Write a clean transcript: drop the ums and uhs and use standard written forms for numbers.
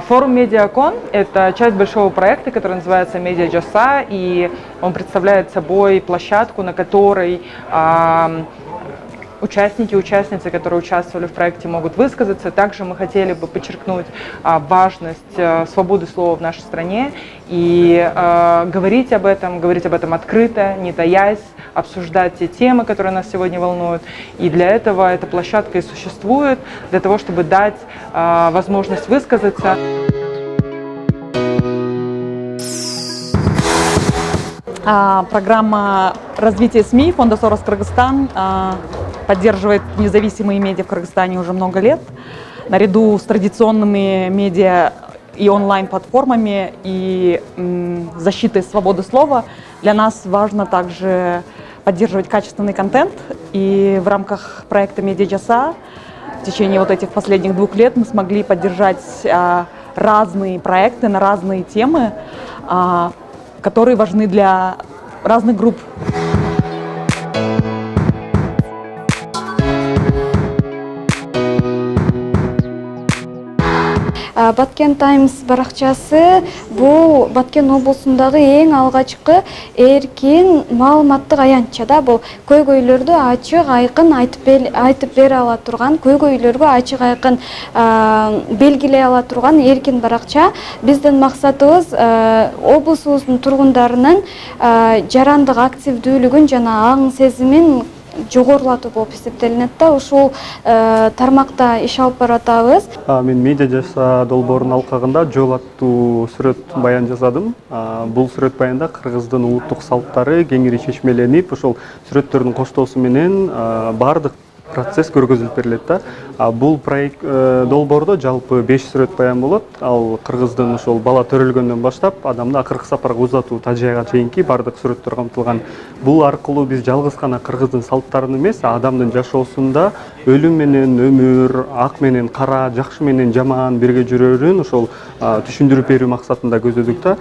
Форум Медиакон – это часть большого проекта, который называется Медиа Джаса, и он представляет собой площадку, на которой участники и участницы, которые участвовали в проекте, могут высказаться. Также мы хотели бы подчеркнуть важность свободы слова в нашей стране и говорить об этом открыто, не таясь, обсуждать те темы, которые нас сегодня волнуют. И для этого эта площадка и существует, для того, чтобы дать возможность высказаться. Программа развития СМИ Фонда Сорос Кыргызстан поддерживает независимые медиа в Кыргызстане уже много лет. Наряду с традиционными медиа и онлайн-платформами и защитой свободы слова для нас важно также поддерживать качественный контент. И в рамках проекта Медиа Джаса в течение вот этих последних 2 лет мы смогли поддержать разные проекты на разные темы, которые важны для разных групп. Баткен Таймс баракчасы бул Баткен облусундагы эң алгачкы эркин маалыматтык аянтча да. Бул көйгөйлөрдү ачык айкын айтып бере ала турган, көйгөйлөргө ачык айкын белгилей ала турган эркин баракча. Биздин максатыбыз облусубуздун тургундарынын жарандык активдүүлүгүн жана аң сезимин жогорулатуу болуп эсептелинет да. Ушул тармакта иш алып баратабыз. Мен Медиа Джаса долбоорунун алкагында жол аттуу сүрөт баян жасадым. Бул сүрөт баянда кыргыздын улуттук салттары кеңири чечмеленип, ошол сүрөттөрдүн коштоосу менен баардык процесс көргөзүлүп берилет да. Бул проект долбоордо жалпы 5 сүрөт баян болот. Ал кыргыздын ошол бала төрөлгөндөн баштап адамды акыркы сапарга узатуу тажайга чейинки баардык сүрөттөр камтылган. Бул аркылуу биз жалгыз гана кыргыздын салттарын эмес, адамдын жашоосунда өлүм менен өмүр, ак менен кара, жакшы менен жаман бирге жүрөрүн ошол түшүндүрүп берүү максатында көзөдүк да.